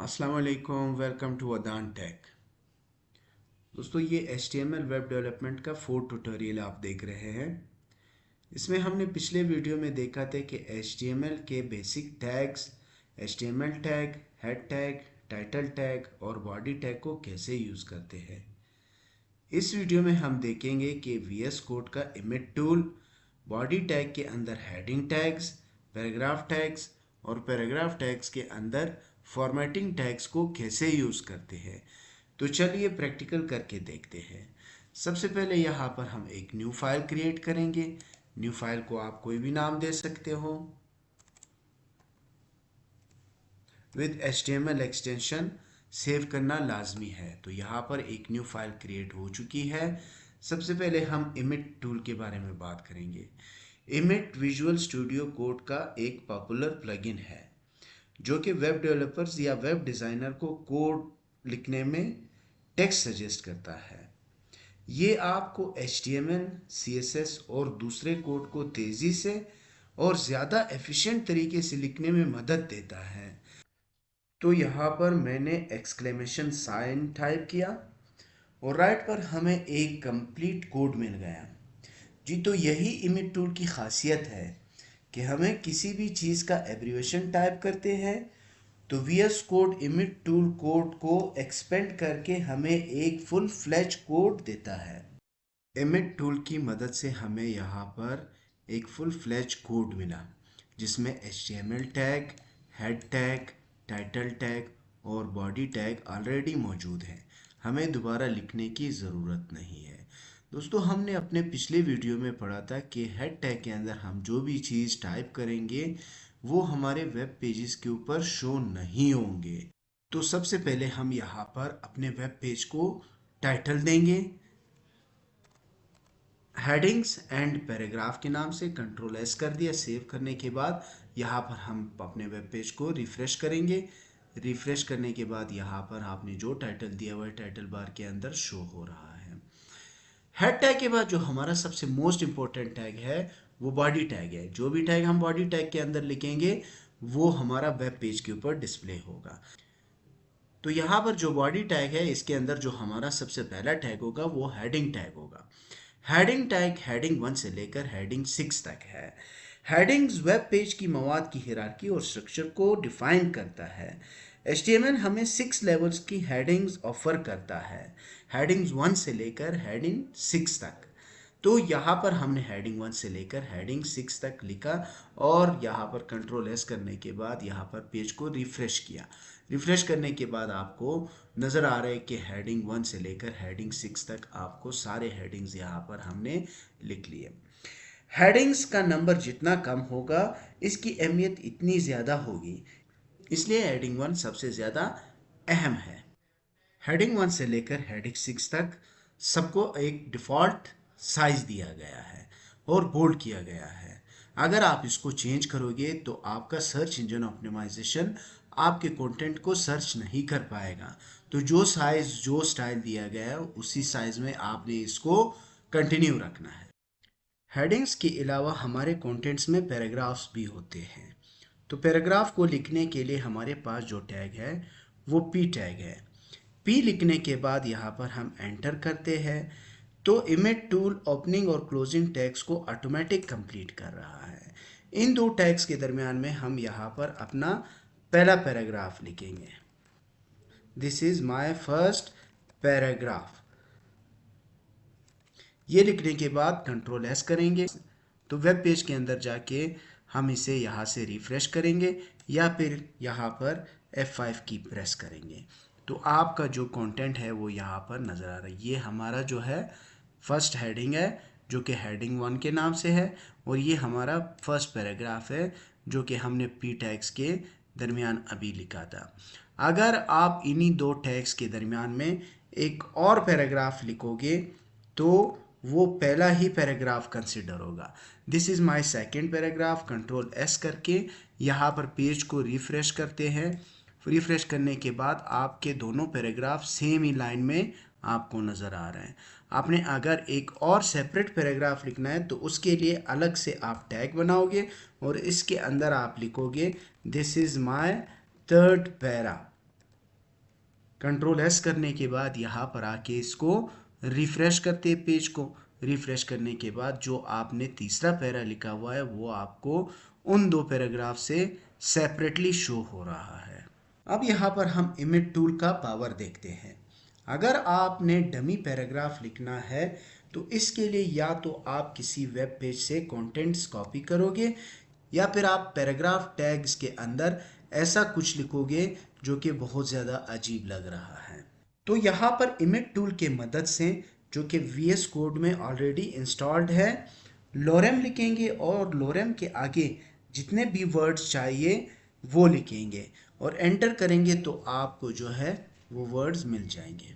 अस्सलाम वालेकुम, welcome to अदान take. दोस्तों, ये HTML वेब डेवलपमेंट का 4th ट्यूटोरियल आप देख रहे हैं। इसमें हमने पिछले वीडियो में देखा था कि HTML के basic tags, HTML tag, head tag, title tag और बॉडी टैग को कैसे यूज़ करते हैं। इस वीडियो में हम देखेंगे कि VS कोड का इमेज टूल, बॉडी टैग के अंदर हेडिंग टैग्स, पैराग्राफ टैग्स और पैराग्राफ टैग्स के अंदर फॉर्मेटिंग टैग्स को कैसे यूज़ करते हैं। तो चलिए प्रैक्टिकल करके देखते हैं। सबसे पहले यहाँ पर हम एक न्यू फाइल क्रिएट करेंगे। न्यू फाइल को आप कोई भी नाम दे सकते हो। विद HTML एक्सटेंशन सेव करना लाजमी है। तो यहाँ पर एक न्यू फाइल क्रिएट हो चुकी है। सबसे पहले हम इमेज टूल के बारे में बात करेंगे। इमेज विजुअल स्टूडियो कोड का एक पॉपुलर प्लगइन है जो कि वेब डेवलपर्स या वेब डिज़ाइनर को कोड लिखने में टेक्स्ट सजेस्ट करता है। ये आपको HTML, CSS और दूसरे कोड को तेज़ी से और ज़्यादा एफिशिएंट तरीके से लिखने में मदद देता है। तो यहाँ पर मैंने एक्सक्लेमेशन साइन टाइप किया और राइट पर हमें एक कंप्लीट कोड मिल गया। जी, तो यही इमेज टूल की खासियत है कि हमें किसी भी चीज़ का एब्रीवेशन टाइप करते हैं तो VS code image tool code को एक्सपेंड करके हमें एक फुल फ्लैज कोड देता है। इमेज टूल की मदद से हमें यहाँ पर एक फुल फ्लैज कोड मिला जिसमें HTML tag, head tag, title tag और बॉडी टैग ऑलरेडी मौजूद हैं। हमें दोबारा लिखने की ज़रूरत नहीं है। दोस्तों, हमने अपने पिछले वीडियो में पढ़ा था कि हेड टैग के अंदर हम जो भी चीज़ टाइप करेंगे वो हमारे वेब पेजेस के ऊपर शो नहीं होंगे। तो सबसे पहले हम यहाँ पर अपने वेब पेज को टाइटल देंगे, हेडिंग्स एंड पैराग्राफ के नाम से। Ctrl+S कर दिया। सेव करने के बाद यहाँ पर हम अपने वेब पेज को रिफ़्रेश करेंगे। रिफ़्रेश करने के बाद यहाँ पर आपने जो टाइटल दिया हुआ है टाइटल बार के अंदर शो हो रहा है। हेड टैग के बाद जो हमारा सबसे मोस्ट इम्पोर्टेंट टैग है वो बॉडी टैग है। जो भी टैग हम बॉडी टैग के अंदर लिखेंगे वो हमारा वेब पेज के ऊपर डिस्प्ले होगा। तो यहाँ पर जो बॉडी टैग है इसके अंदर जो हमारा सबसे पहला टैग होगा वो हेडिंग टैग होगा। हेडिंग टैग हेडिंग 1 से लेकर हेडिंग 6 तक है। हेडिंग्स वेब पेज की मवाद की हायरार्की और स्ट्रक्चर को डिफाइन करता है। HTML हमें 6 लेवल्स की हेडिंग्स ऑफर करता है, हेडिंग्स 1 से लेकर हेडिंग 6 तक। तो यहाँ पर हमने हेडिंग 1 से लेकर हेडिंग 6 तक लिखा और यहाँ पर Ctrl+S करने के बाद यहाँ पर पेज को रिफ़्रेश किया। रिफ़्रेश करने के बाद आपको नज़र आ रहा है कि हेडिंग 1 से लेकर हेडिंग 6 तक आपको सारे हेडिंग्स यहाँ पर हमने लिख लिए। हेडिंग्स का नंबर जितना कम होगा इसकी अहमियत इतनी ज़्यादा होगी, इसलिए हेडिंग 1 सबसे ज़्यादा अहम है। हेडिंग 1 से लेकर हेडिंग 6 तक सबको एक डिफ़ॉल्ट साइज़ दिया गया है और बोल्ड किया गया है। अगर आप इसको चेंज करोगे तो आपका सर्च इंजन ऑप्टिमाइजेशन आपके कंटेंट को सर्च नहीं कर पाएगा। तो जो साइज़ जो स्टाइल दिया गया है उसी साइज़ में आपने इसको कंटिन्यू रखना है। हेडिंग्स के अलावा हमारे कंटेंट्स में पैराग्राफ्स भी होते हैं। तो पैराग्राफ को लिखने के लिए हमारे पास जो टैग है वो P टैग है। P लिखने के बाद यहाँ पर हम एंटर करते हैं तो इमेज टूल ओपनिंग और क्लोजिंग टैग्स को ऑटोमेटिक कंप्लीट कर रहा है। इन दो टैग्स के दरमियान में हम यहाँ पर अपना पहला पैराग्राफ लिखेंगे। This is my first paragraph. ये लिखने के बाद Ctrl+S करेंगे तो वेब पेज के अंदर जाके हम इसे यहाँ से रिफ़्रेश करेंगे या फिर यहाँ पर F5 की प्रेस करेंगे तो आपका जो कंटेंट है वो यहाँ पर नज़र आ रहा है। ये हमारा जो है फर्स्ट हेडिंग है जो कि हेडिंग 1 के नाम से है और ये हमारा फर्स्ट पैराग्राफ है जो कि हमने P टैग्स के दरमियान अभी लिखा था। अगर आप इन्हीं दो टैग्स के दरमियान में एक और पैराग्राफ लिखोगे तो वो पहला ही पैराग्राफ कंसिडर होगा। This is my second paragraph. Ctrl+S करके यहाँ पर पेज को रिफ़्रेश करते हैं। रिफ़्रेश करने के बाद आपके दोनों पैराग्राफ सेम ही लाइन में आपको नज़र आ रहे हैं। आपने अगर एक और सेपरेट पैराग्राफ लिखना है तो उसके लिए अलग से आप टैग बनाओगे और इसके अंदर आप लिखोगे this is my third para. Control S करने के बाद यहाँ पर आके इसको रिफ्रेश करते हैं पेज को। रिफ्रेश करने के बाद जो आपने तीसरा पैरा लिखा हुआ है वो आपको उन दो पैराग्राफ से सेपरेटली शो हो रहा है। अब यहाँ पर हम इमेज टूल का पावर देखते हैं। अगर आपने डमी पैराग्राफ लिखना है तो इसके लिए या तो आप किसी वेब पेज से कंटेंट्स कॉपी करोगे या फिर आप पैराग्राफ टैग्स के अंदर ऐसा कुछ लिखोगे जो कि बहुत ज़्यादा अजीब लग रहा है। तो यहाँ पर इमेज टूल के मदद से, जो कि VS कोड में ऑलरेडी इंस्टॉल्ड है, लोरेम लिखेंगे और लोरेम के आगे जितने भी वर्ड्स चाहिए वो लिखेंगे और एंटर करेंगे तो आपको जो है वो वर्ड्स मिल जाएंगे।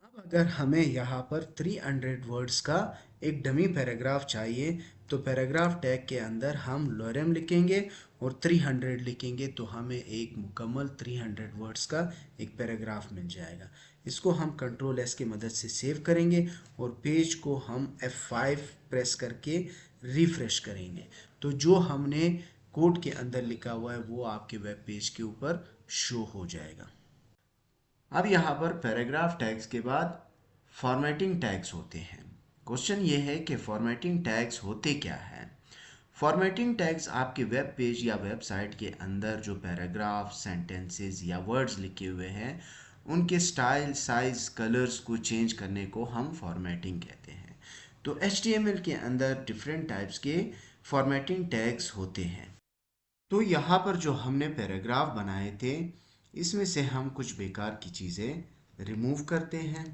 अब अगर हमें यहाँ पर 300 वर्ड्स का एक डमी पैराग्राफ चाहिए तो पैराग्राफ टैग के अंदर हम लोरेम लिखेंगे और 300 लिखेंगे तो हमें एक मुकम्मल 300 वर्ड्स का एक पैराग्राफ मिल जाएगा। इसको हम कंट्रोल एस की मदद से सेव करेंगे और पेज को हम F5 प्रेस करके रिफ्रेश करेंगे तो जो हमने कोड के अंदर लिखा हुआ है वो आपके वेब पेज के ऊपर शो हो जाएगा। अब यहाँ पर पैराग्राफ टैग्स के बाद फॉर्मेटिंग टैग्स होते हैं। क्वेश्चन ये है कि फॉर्मेटिंग टैग्स होते क्या हैं। फॉर्मेटिंग टैग्स आपके वेब पेज या वेबसाइट के अंदर जो पैराग्राफ, सेंटेंसेस या वर्ड्स लिखे हुए हैं उनके स्टाइल, साइज, कलर्स को चेंज करने को हम फॉर्मेटिंग कहते हैं। तो HTML के अंदर डिफरेंट टाइप्स के फॉर्मेटिंग टैग्स होते हैं। तो यहाँ पर जो हमने पैराग्राफ बनाए थे इसमें से हम कुछ बेकार की चीज़ें रिमूव करते हैं।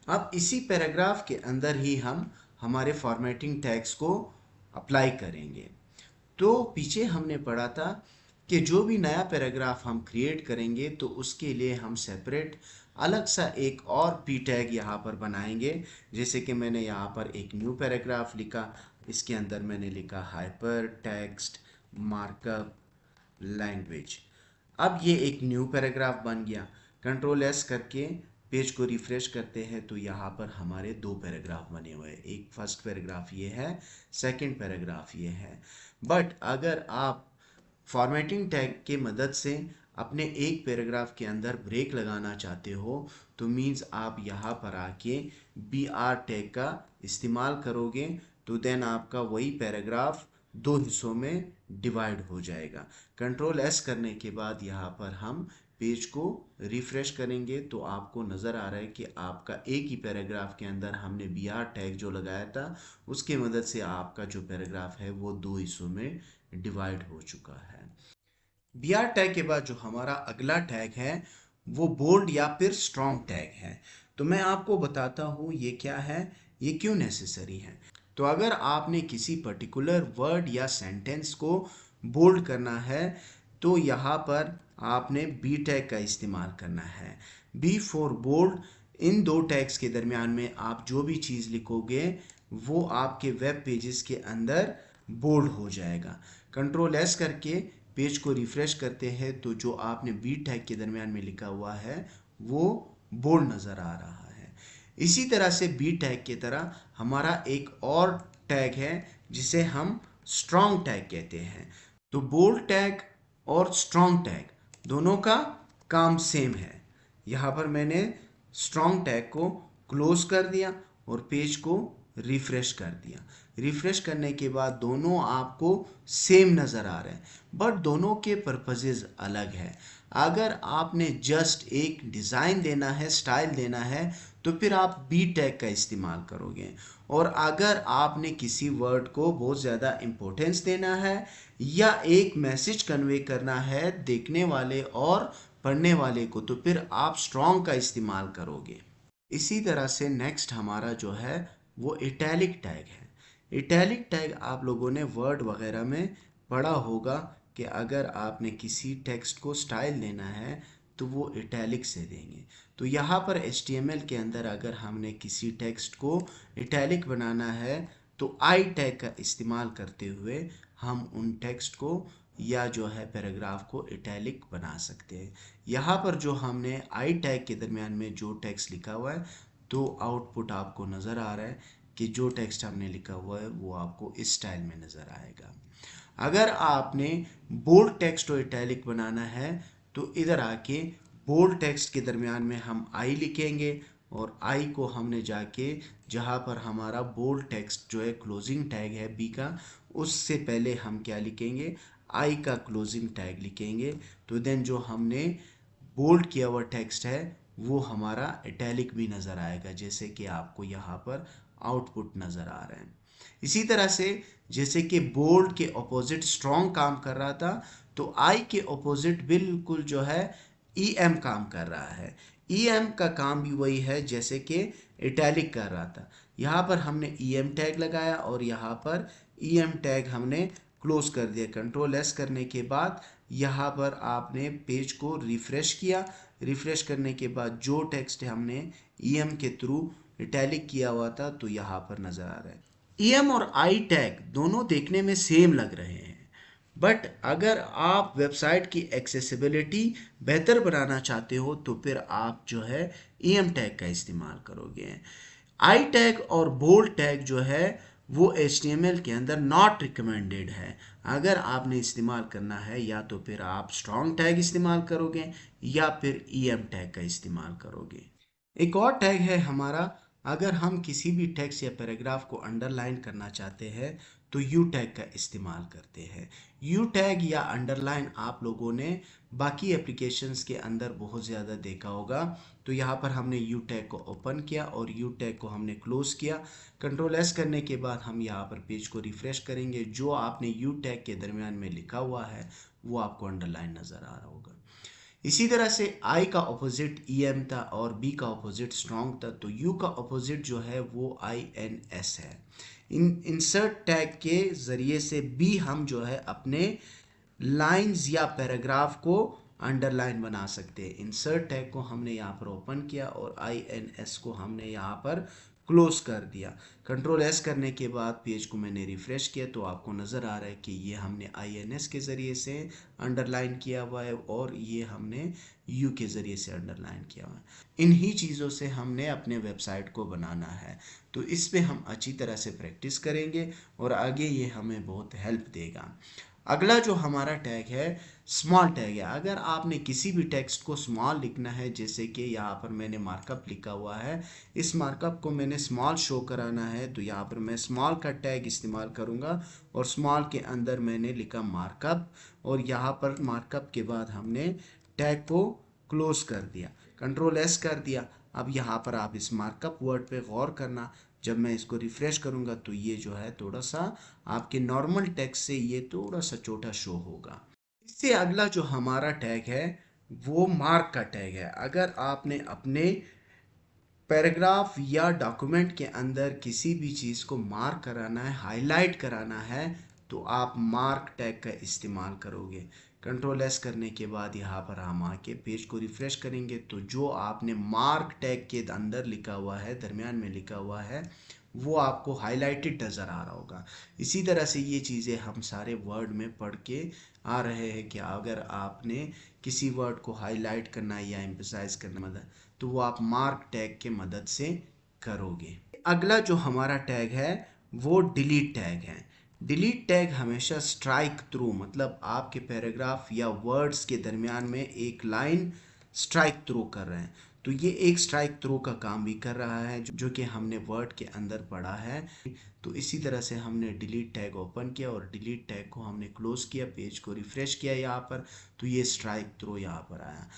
अब इसी पैराग्राफ के अंदर ही हम हमारे फॉर्मेटिंग टैग्स को अप्लाई करेंगे। तो पीछे हमने पढ़ा था कि जो भी नया पैराग्राफ हम क्रिएट करेंगे तो उसके लिए हम सेपरेट अलग सा एक और पी टैग यहाँ पर बनाएंगे। जैसे कि मैंने यहाँ पर एक न्यू पैराग्राफ लिखा, इसके अंदर मैंने लिखा हाइपर टेक्स्ट मार्कअप लैंग्वेज। अब ये एक न्यू पैराग्राफ बन गया। कंट्रोल एस करके पेज को रिफ्रेश करते हैं तो यहाँ पर हमारे दो पैराग्राफ बने हुए हैं। एक फर्स्ट पैराग्राफ ये है, सेकंड पैराग्राफ ये है। बट अगर आप फॉर्मेटिंग टैग के मदद से अपने एक पैराग्राफ के अंदर ब्रेक लगाना चाहते हो तो मीन्स आप यहाँ पर आके BR टैग का इस्तेमाल करोगे तो देन आपका वही पैराग्राफ दो हिस्सों में डिवाइड हो जाएगा। कंट्रोल एस करने के बाद यहाँ पर हम पेज को रिफ्रेश करेंगे तो आपको नज़र आ रहा है कि आपका एक ही पैराग्राफ के अंदर हमने BR टैग जो लगाया था उसके मदद से आपका जो पैराग्राफ है वो दो हिस्सों में डिवाइड हो चुका है। BR टैग के बाद जो हमारा अगला टैग है वो बोल्ड या फिर स्ट्रॉन्ग टैग है। तो मैं आपको बताता हूँ ये क्या है, ये क्यों नेसेसरी है। तो अगर आपने किसी पर्टिकुलर वर्ड या सेंटेंस को बोल्ड करना है तो यहाँ पर आपने B टैग का इस्तेमाल करना है। B for bold. इन दो टैग्स के दरमियान में आप जो भी चीज़ लिखोगे वो आपके वेब पेजेस के अंदर बोल्ड हो जाएगा। कंट्रोल एस करके पेज को रिफ्रेश करते हैं तो जो आपने B टैग के दरमियान में लिखा हुआ है वो बोल्ड नज़र आ रहा है। इसी तरह से B टैग की तरह हमारा एक और टैग है जिसे हम स्ट्रॉन्ग टैग कहते हैं। तो बोल्ड टैग और स्ट्रॉन्ग टैग दोनों का काम सेम है। यहाँ पर मैंने स्ट्रॉन्ग टैग को क्लोज कर दिया और पेज को रिफ्रेश कर दिया। रिफ्रेश करने के बाद दोनों आपको सेम नज़र आ रहे हैं बट दोनों के पर्पसेस अलग है। अगर आपने जस्ट एक डिज़ाइन देना है, स्टाइल देना है तो फिर आप B टैग का इस्तेमाल करोगे और अगर आपने किसी वर्ड को बहुत ज़्यादा इम्पोर्टेंस देना है या एक मैसेज कन्वे करना है देखने वाले और पढ़ने वाले को तो फिर आप स्ट्रॉन्ग का इस्तेमाल करोगे। इसी तरह से नेक्स्ट हमारा जो है वो इटैलिक टैग है। इटैलिक टैग आप लोगों ने वर्ड वगैरह में पढ़ा होगा कि अगर आपने किसी टेक्स्ट को स्टाइल देना है तो वो इटैलिक से देंगे। तो यहाँ पर HTML के अंदर अगर हमने किसी टेक्स्ट को इटैलिक बनाना है तो आई टैग का इस्तेमाल करते हुए हम उन टेक्स्ट को या जो है पैराग्राफ को इटैलिक बना सकते हैं। यहाँ पर जो हमने आई टैग के दरमियान में जो टेक्स्ट लिखा हुआ है तो आउटपुट आपको नज़र आ रहा है कि जो टेक्स्ट हमने लिखा हुआ है वो आपको इस स्टाइल में नज़र आएगा। अगर आपने बोल्ड टेक्स्ट और इटैलिक बनाना है तो इधर आके बोल्ड टेक्स्ट के दरमियान में हम आई लिखेंगे और आई को हमने जाके जहाँ पर हमारा बोल्ड टेक्स्ट जो है क्लोजिंग टैग है बी का, उससे पहले हम क्या लिखेंगे, आई का क्लोजिंग टैग लिखेंगे। तो देन जो हमने बोल्ड किया हुआ टेक्स्ट है वो हमारा इटैलिक भी नज़र आएगा, जैसे कि आपको यहाँ पर आउटपुट नज़र आ रहा है। इसी तरह से जैसे कि बोल्ड के ऑपोजिट स्ट्रॉन्ग काम कर रहा था, तो आई के ऑपोजिट बिल्कुल जो है ई एम काम कर रहा है। ई एम का काम भी वही है जैसे कि इटैलिक कर रहा था। यहाँ पर हमने ई एम टैग लगाया और यहाँ पर ई एम टैग हमने क्लोज कर दिया। कंट्रोल एस करने के बाद यहाँ पर आपने पेज को रिफ्रेश किया। रिफ्रेश करने के बाद जो टेक्स्ट हमने ई एम के थ्रू इटैलिक किया हुआ था तो यहाँ पर नज़र आ रहा है। ई एम और आई टैग दोनों देखने में सेम लग रहे हैं, बट अगर आप वेबसाइट की एक्सेसिबिलिटी बेहतर बनाना चाहते हो तो फिर आप जो है ई एम टैग का इस्तेमाल करोगे। आई टैग और बोल्ड टैग जो है वो HTML के अंदर नॉट रिकमेंडेड है। अगर आपने इस्तेमाल करना है या तो फिर आप स्ट्रॉन्ग टैग इस्तेमाल करोगे या फिर EM टैग का इस्तेमाल करोगे। एक और टैग है हमारा, अगर हम किसी भी टेक्स्ट या पैराग्राफ को अंडरलाइन करना चाहते हैं तो यू टैग का इस्तेमाल करते हैं। यू टैग या अंडरलाइन आप लोगों ने बाकी एप्लीकेशंस के अंदर बहुत ज़्यादा देखा होगा। तो यहाँ पर हमने यू टैग को ओपन किया और यू टैग को हमने क्लोज किया। कंट्रोल एस करने के बाद हम यहाँ पर पेज को रिफ्रेश करेंगे। जो आपने यू टैग के दरमियान में लिखा हुआ है वो आपको अंडरलाइन नज़र आ रहा होगा। इसी तरह से आई का ऑपोजिट ई एम था और बी का ऑपोजिट स्ट्रॉन्ग था, तो यू का ऑपोजिट जो है वो INS है। इंसर्ट टैग के ज़रिए से भी हम जो है अपने लाइंस या पैराग्राफ को अंडरलाइन बना सकते हैं। इंसर्ट टैग को हमने यहाँ पर ओपन किया और INS को हमने यहाँ पर क्लोज कर दिया। कंट्रोल एस करने के बाद पेज को मैंने रिफ्रेश किया तो आपको नज़र आ रहा है कि ये हमने INS के ज़रिए से अंडरलाइन किया हुआ है और ये हमने यू के ज़रिए से अंडरलाइन किया हुआ है। इन्हीं चीज़ों से हमने अपने वेबसाइट को बनाना है, तो इस पे हम अच्छी तरह से प्रैक्टिस करेंगे और आगे ये हमें बहुत हेल्प देगा। अगला जो हमारा टैग है स्मॉल टैग है। अगर आपने किसी भी टेक्स्ट को स्मॉल लिखना है, जैसे कि यहाँ पर मैंने मार्कअप लिखा हुआ है, इस मार्कअप को मैंने स्मॉल शो कराना है तो यहाँ पर मैं स्मॉल का टैग इस्तेमाल करूँगा और स्मॉल के अंदर मैंने लिखा मार्कअप और यहाँ पर मार्कअप के बाद हमने टैग को क्लोज कर दिया। कंट्रोल एस कर दिया। अब यहाँ पर आप इस मार्कअप वर्ड पे गौर करना, जब मैं इसको रिफ्रेश करूँगा तो ये जो है थोड़ा सा आपके नॉर्मल टेक्स्ट से ये थोड़ा सा छोटा शो होगा। इससे अगला जो हमारा टैग है वो मार्क का टैग है। अगर आपने अपने पैराग्राफ या डॉक्यूमेंट के अंदर किसी भी चीज़ को मार्क कराना है, हाईलाइट कराना है, तो आप मार्क टैग का इस्तेमाल करोगे। कंट्रोल एस करने के बाद यहाँ पर हम आके पेज को रिफ्रेश करेंगे तो जो आपने मार्क टैग के अंदर लिखा हुआ है, दरमियान में लिखा हुआ है, वो आपको हाईलाइटेड नज़र आ रहा होगा। इसी तरह से ये चीज़ें हम सारे वर्ड में पढ़ के आ रहे हैं कि अगर आपने किसी वर्ड को हाईलाइट करना है या एम्फसाइज करना मदद, तो वो आप मार्क टैग के मदद से करोगे। अगला जो हमारा टैग है वो डिलीट टैग है। डिलीट टैग हमेशा स्ट्राइक थ्रू, मतलब आपके पैराग्राफ या वर्ड्स के दरमियान में एक लाइन स्ट्राइक थ्रू कर रहे हैं, तो ये एक स्ट्राइक थ्रू का काम भी कर रहा है जो कि हमने वर्ड के अंदर पढ़ा है। तो इसी तरह से हमने डिलीट टैग ओपन किया और डिलीट टैग को हमने क्लोज किया, पेज को रिफ्रेश किया यहाँ पर, तो ये स्ट्राइक थ्रू यहाँ पर आया।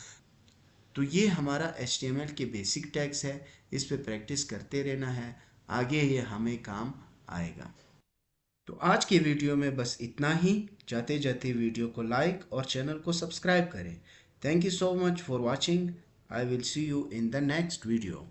तो ये हमारा HTML के बेसिक टैग्स है, इस पे प्रैक्टिस करते रहना है, आगे ये हमें काम आएगा। तो आज के वीडियो में बस इतना ही। जाते जाते वीडियो को लाइक और चैनल को सब्सक्राइब करें। Thank you so much for watching. I will see you in the next video.